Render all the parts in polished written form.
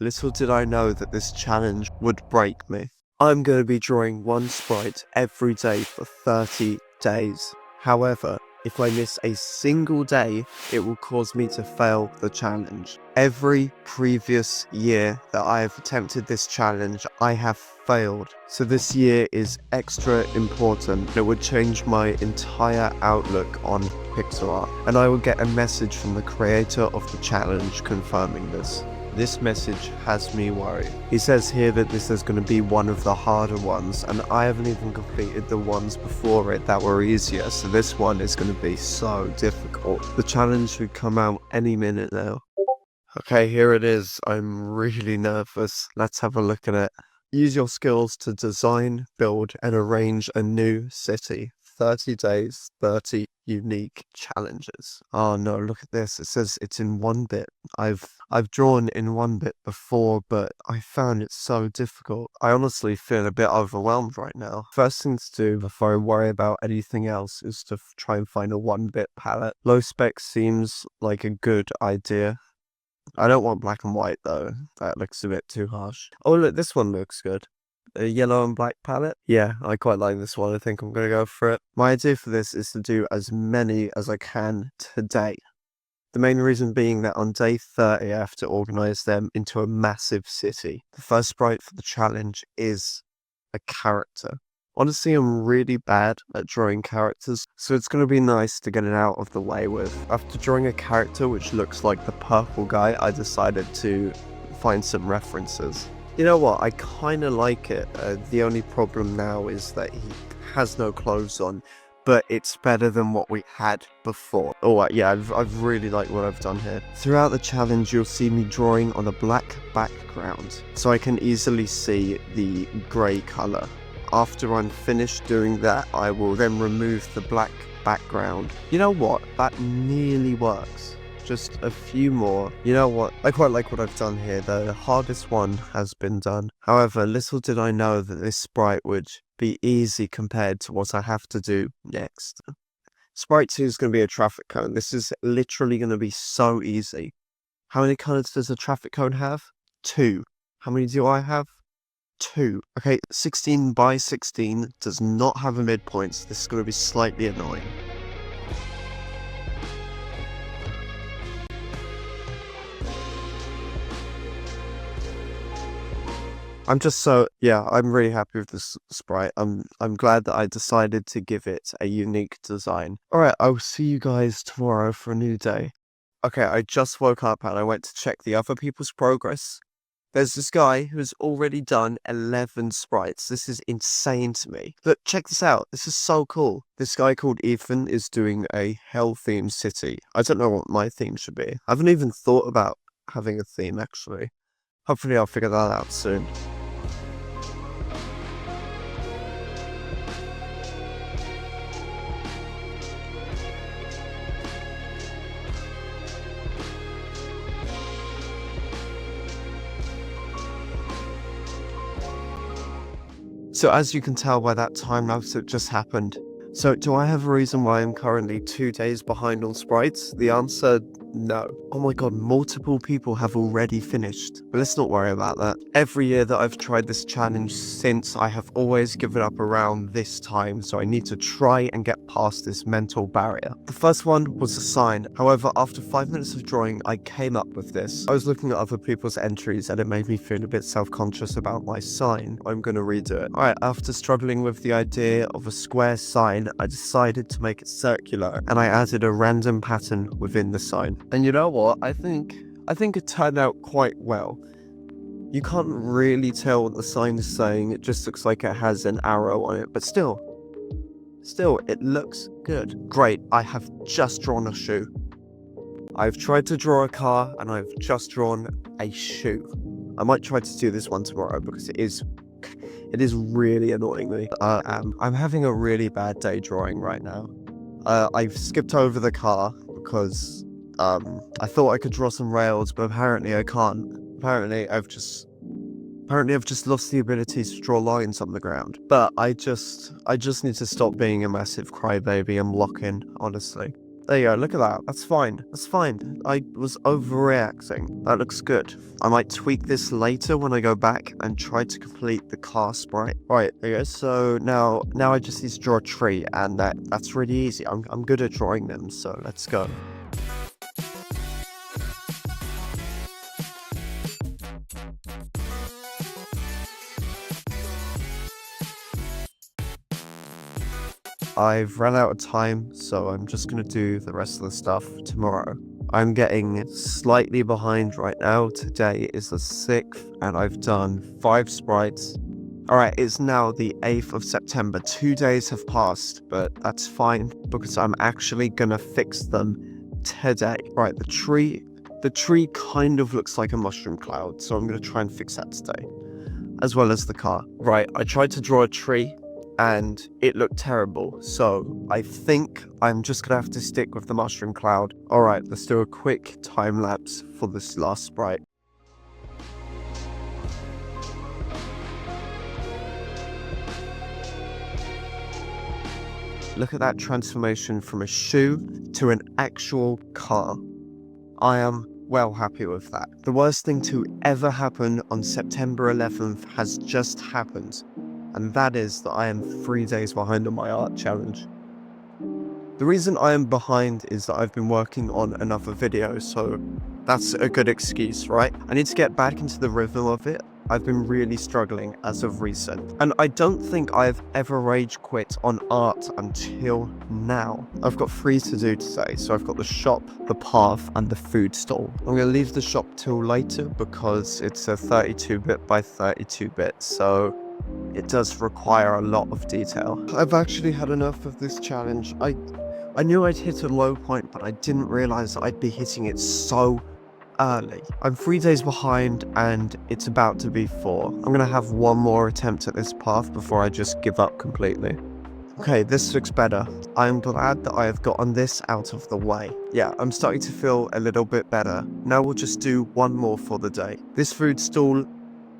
Little did I know that this challenge would break me. I'm going to be drawing one sprite every day for 30 days. However, if I miss a single day, it will cause me to fail the challenge. Every previous year that I have attempted this challenge, I have failed. So this year is extra important. It would change my entire outlook on pixel art, and I will get a message from the creator of the challenge confirming this. This message has me worried. He says here that this is going to be one of the harder ones, and I haven't even completed the ones before it that were easier, so this one is going to be so difficult. The challenge should come out any minute now. Okay, here it is. I'm really nervous. Let's have a look at it. Use your skills to design, build, and arrange a new city. 30 days, 30 unique challenges. Oh no, look at this. It says it's in 1-bit. I've drawn in 1-bit before, but I found it so difficult. I honestly feel a bit overwhelmed right now. First thing to do before I worry about anything else is to try and find a 1-bit palette. Low spec seems like a good idea. I don't want black and white though. That looks a bit too harsh. Oh look, this one looks good. A yellow and black palette. Yeah, I quite like this one. I think I'm going to go for it. My idea for this is to do as many as I can today. The main reason being that on day 30 I have to organise them into a massive city. The first sprite for the challenge is a character. Honestly, I'm really bad at drawing characters, so it's going to be nice to get it out of the way with. After drawing a character which looks like the purple guy, I decided to find some references. You know what, I kind of like it. The only problem now is that he has no clothes on, but it's better than what we had before. Oh yeah, I've really liked what I've done here. Throughout the challenge, you'll see me drawing on a black background, so I can easily see the grey colour. After I'm finished doing that, I will then remove the black background. You know what, that nearly works. Just a few more. You know what? I quite like what I've done here. The hardest one has been done. However, little did I know that this sprite would be easy compared to what I have to do next. Sprite 2 is going to be a traffic cone. This is literally going to be so easy. How many colours does a traffic cone have? 2. How many do I have? 2. Okay, 16 by 16 does not have a midpoint, so this is going to be slightly annoying. I'm really happy with this sprite. I'm glad that I decided to give it a unique design. Alright, I will see you guys tomorrow for a new day. Okay, I just woke up and I went to check the other people's progress. There's this guy who's already done 11 sprites. This is insane to me. Look, check this out. This is so cool. This guy called Ethan is doing a hell-themed city. I don't know what my theme should be. I haven't even thought about having a theme, actually. Hopefully I'll figure that out soon. So as you can tell by that time lapse that just happened. So do I have a reason why I'm currently 2 days behind on sprites? The answer, no. Oh my god, multiple people have already finished. But let's not worry about that. Every year that I've tried this challenge since, I have always given up around this time, so I need to try and get past this mental barrier. The first one was a sign. However, after 5 minutes of drawing, I came up with this. I was looking at other people's entries and it made me feel a bit self-conscious about my sign. I'm gonna redo it. Alright, after struggling with the idea of a square sign, I decided to make it circular, and I added a random pattern within the sign. And you know what? I think it turned out quite well. You can't really tell what the sign is saying, it just looks like it has an arrow on it, but still, it looks good. Great, I have just drawn a shoe. I've tried to draw a car, and I've just drawn a shoe. I might try to do this one tomorrow, because it is really annoying me. I'm having a really bad day drawing right now. I've skipped over the car because I thought I could draw some rails, but apparently I can't. Apparently I've just lost the ability to draw lines on the ground. But I just need to stop being a massive crybaby and lock in, honestly. There you go, look at that. That's fine. That's fine. I was overreacting. That looks good. I might tweak this later when I go back and try to complete the car sprite. Right, there you go. So now I just need to draw a tree, and that's really easy. I'm good at drawing them, so let's go. I've run out of time, so I'm just going to do the rest of the stuff tomorrow. I'm getting slightly behind right now. Today is the 6th, and I've done 5 sprites. Alright, it's now the 8th of September. 2 days have passed, but that's fine, because I'm actually going to fix them today. Right, the tree kind of looks like a mushroom cloud, so I'm going to try and fix that today, as well as the car. Right, I tried to draw a tree, and it looked terrible, so I think I'm just gonna have to stick with the mushroom cloud. Alright, let's do a quick time lapse for this last sprite. Look at that transformation from a shoe to an actual car. I am well happy with that. The worst thing to ever happen on September 11th has just happened, and that is that I am 3 days behind on my art challenge. The reason I am behind is that I've been working on another video, so that's a good excuse, right? I need to get back into the rhythm of it. I've been really struggling as of recent, and I don't think I've ever rage quit on art until now. I've got 3 to do today, so I've got the shop, the path, and the food stall. I'm going to leave the shop till later because it's a 32-bit by 32-bit, so it does require a lot of detail. I've actually had enough of this challenge. I knew I'd hit a low point, but I didn't realize that I'd be hitting it so early. I'm 3 days behind, and it's about to be 4. I'm gonna have one more attempt at this path before I just give up completely. Okay, this looks better. I'm glad that I have gotten this out of the way. Yeah, I'm starting to feel a little bit better. Now we'll just do one more for the day. This food stall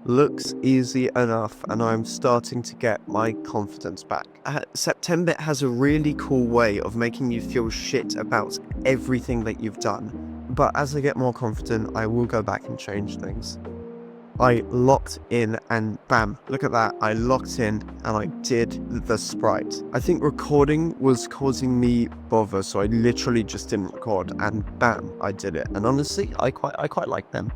looks easy enough, and I'm starting to get my confidence back. Septembit has a really cool way of making you feel shit about everything that you've done, but as I get more confident, I will go back and change things. I locked in, and bam, look at that. I locked in and I did the sprite. I think recording was causing me bother, so I literally just didn't record, and bam, I did it. And honestly, I quite like them.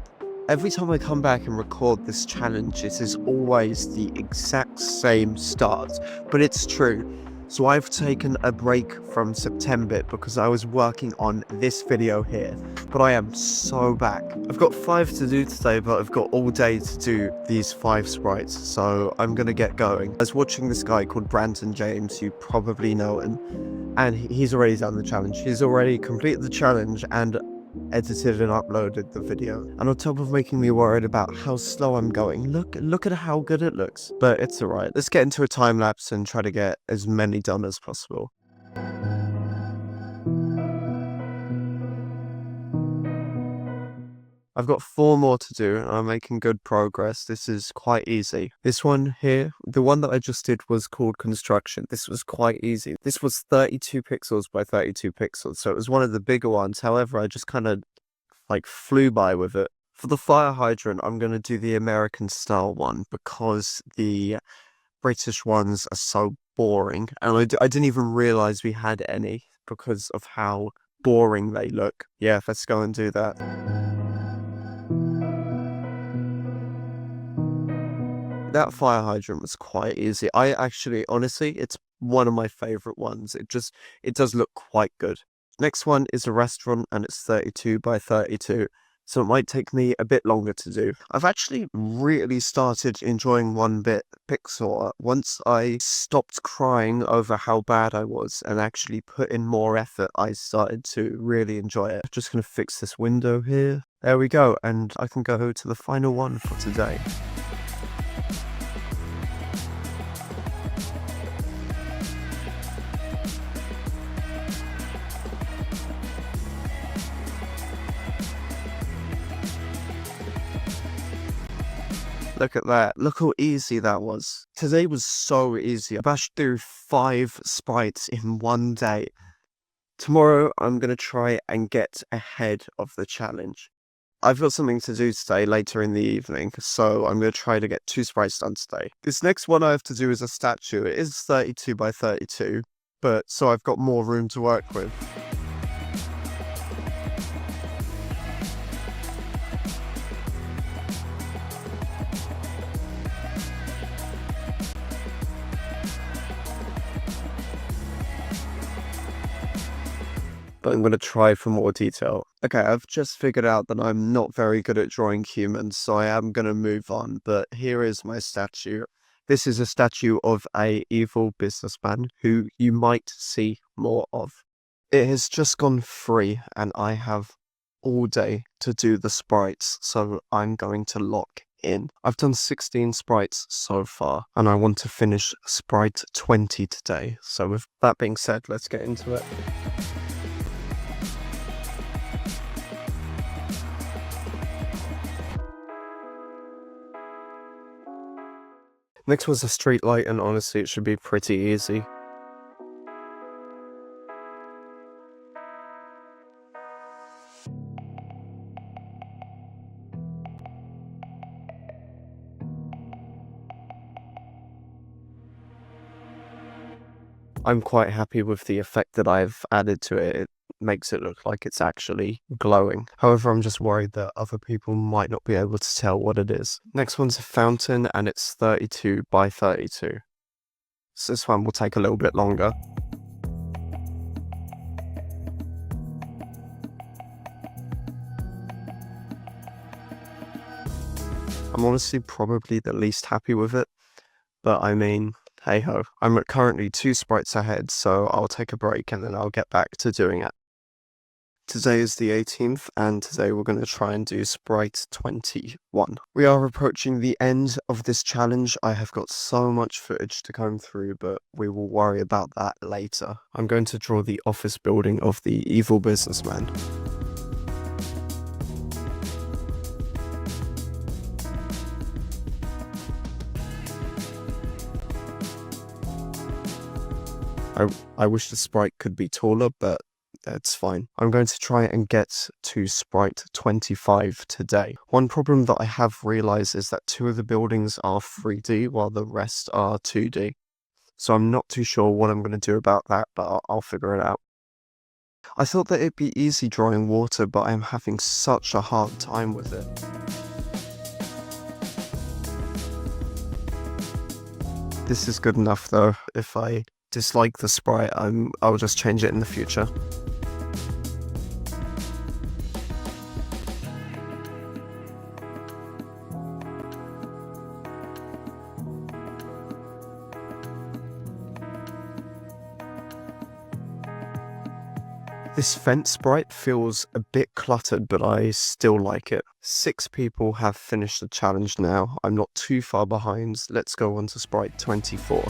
Every time I come back and record this challenge, it is always the exact same start, but it's true. So I've taken a break from Septembit because I was working on this video here, but I am so back. I've got 5 to do today, but I've got all day to do these 5 sprites, so I'm gonna get going. I was watching this guy called Brandon James, you probably know him, and he's already done the challenge. He's already completed the challenge and edited and uploaded the video, and on top of making me worried about how slow I'm going, look at how good it looks. But it's alright. Let's get into a time lapse and try to get as many done as possible. I've got 4 more to do, and I'm making good progress. This is quite easy. This one here, the one that I just did, was called construction. This was quite easy. This was 32 pixels by 32 pixels, so it was one of the bigger ones. However, I just kind of like flew by with it. For the fire hydrant, I'm going to do the American style one because the British ones are so boring, and I didn't even realize we had any because of how boring they look. Yeah, let's go and do that. That fire hydrant was quite easy. Honestly, it's one of my favorite ones. It does look quite good. Next one is a restaurant, and it's 32 by 32. So it might take me a bit longer to do. I've actually really started enjoying 1-bit pixel art once I stopped crying over how bad I was and actually put in more effort. I started to really enjoy it. Just gonna fix this window here. There we go, and I can go to the final one for today. Look at that. Look how easy that was. Today was so easy. I bashed through 5 sprites in one day. Tomorrow, I'm going to try and get ahead of the challenge. I've got something to do today later in the evening, so I'm going to try to get 2 sprites done today. This next one I have to do is a statue. It is 32 by 32, but so I've got more room to work with. But I'm going to try for more detail. Okay, I've just figured out that I'm not very good at drawing humans, so I am going to move on, but here is my statue. This is a statue of a evil businessman who you might see more of. It has just gone free, and I have all day to do the sprites, so I'm going to lock in. I've done 16 sprites so far, and I want to finish sprite 20 today. So with that being said, let's get into it. Next was a street light, and honestly, it should be pretty easy. I'm quite happy with the effect that I've added to it. It makes it look like it's actually glowing. However, I'm just worried that other people might not be able to tell what it is. Next one's a fountain, and it's 32 by 32. So this one will take a little bit longer. I'm honestly probably the least happy with it, but I mean, hey ho. I'm currently 2 sprites ahead, so I'll take a break and then I'll get back to doing it. Today is the 18th, and today we're going to try and do sprite 21. We are approaching the end of this challenge. I have got so much footage to comb through, but we will worry about that later. I'm going to draw the office building of the evil businessman. I wish the sprite could be taller, but that's fine. I'm going to try and get to sprite 25 today. One problem that I have realized is that 2 of the buildings are 3D while the rest are 2D. So I'm not too sure what I'm going to do about that, but I'll figure it out. I thought that it'd be easy drawing water, but I'm having such a hard time with it. This is good enough though. If I dislike the sprite, I'll just change it in the future. This fence sprite feels a bit cluttered, but I still like it. 6 people have finished the challenge now. I'm not too far behind. Let's go on to sprite 24.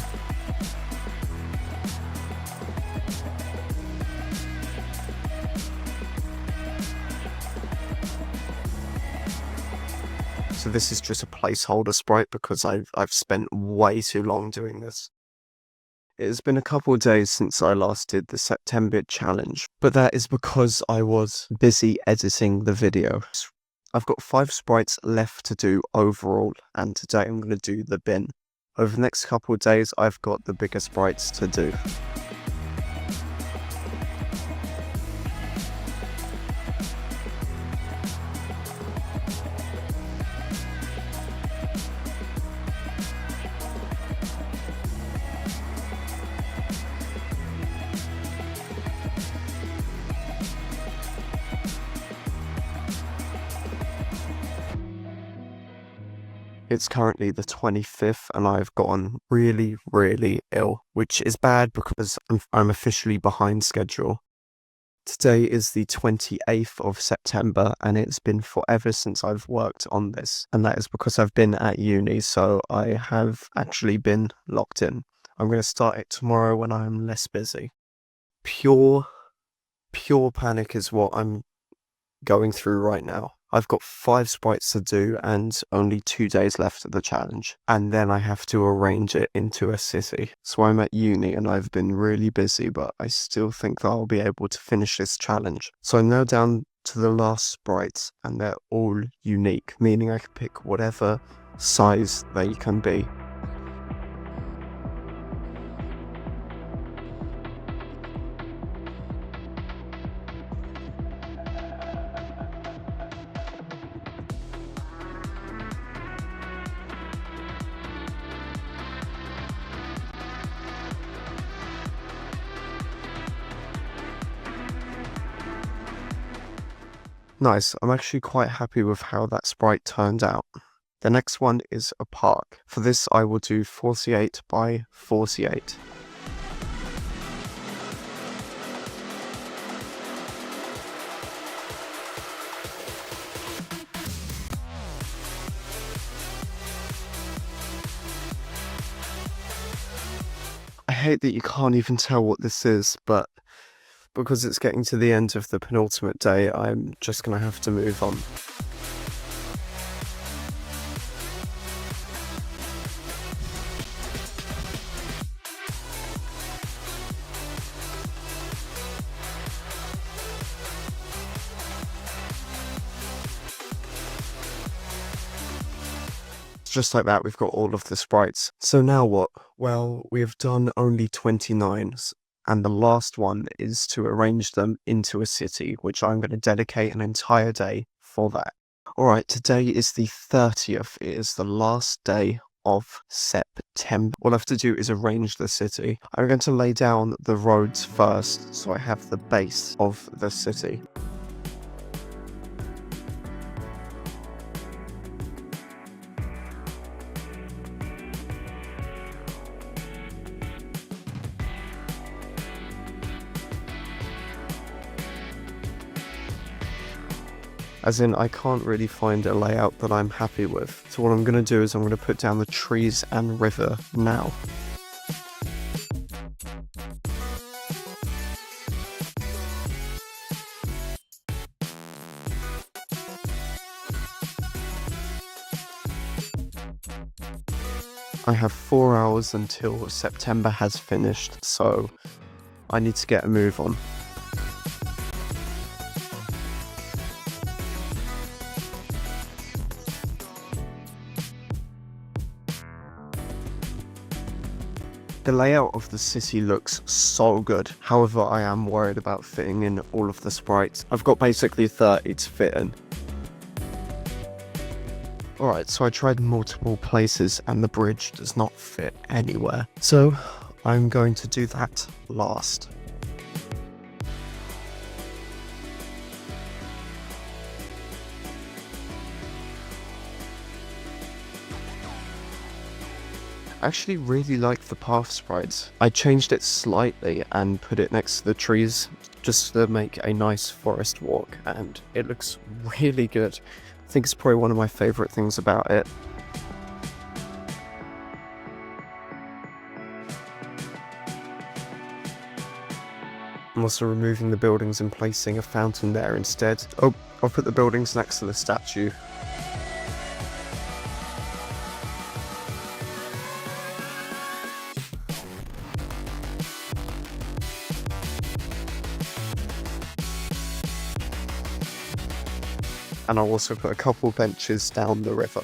So this is just a placeholder sprite because I've spent way too long doing this. It has been a couple of days since I last did the Septembit challenge, but that is because I was busy editing the video. I've got 5 sprites left to do overall, and today I'm going to do the bin. Over the next couple of days, I've got the bigger sprites to do. It's currently the 25th and I've gotten really, really ill, which is bad because I'm officially behind schedule. Today is the 28th of September and it's been forever since I've worked on this. And that is because I've been at uni, so I have actually been locked in. I'm going to start it tomorrow when I'm less busy. Pure panic is what I'm going through right now. I've got 5 sprites to do and only 2 days left of the challenge. And then I have to arrange it into a city. So I'm at uni and I've been really busy, but I still think that I'll be able to finish this challenge. So I'm now down to the last sprites and they're all unique, meaning I can pick whatever size they can be. Nice, I'm actually quite happy with how that sprite turned out. The next one is a park. For this I will do 48 by 48. I hate that you can't even tell what this is, but because it's getting to the end of the penultimate day, I'm just gonna have to move on. Just like that, we've got all of the sprites. So now what? Well, we've done only 29, and the last one is to arrange them into a city, which I'm going to dedicate an entire day for that. Alright, today is the 30th. It is the last day of September. All I have to do is arrange the city. I'm going to lay down the roads first, so I have the base of the city. As in, I can't really find a layout that I'm happy with. So what I'm going to do is I'm going to put down the trees and river now. I have 4 hours until September has finished, so I need to get a move on. The layout of the city looks so good, however I am worried about fitting in all of the sprites. I've got basically 30 to fit in. Alright, so I tried multiple places and the bridge does not fit anywhere. So I'm going to do that last. I actually really like the path sprites. I changed it slightly and put it next to the trees just to make a nice forest walk, and it looks really good. I think it's probably one of my favourite things about it. I'm also removing the buildings and placing a fountain there instead. Oh, I'll put the buildings next to the statue. And I'll also put a couple benches down the river.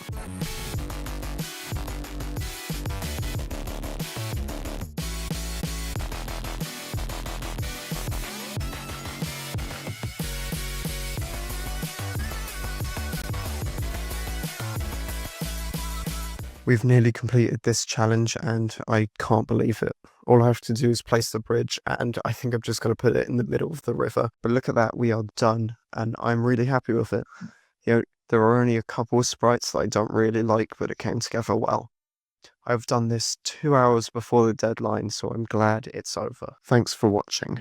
We've nearly completed this challenge and I can't believe it. All I have to do is place the bridge and I think I'm just going to put it in the middle of the river. But look at that, we are done and I'm really happy with it. You know, there are only a couple of sprites that I don't really like, but it came together well. I've done this 2 hours before the deadline, so I'm glad it's over. Thanks for watching.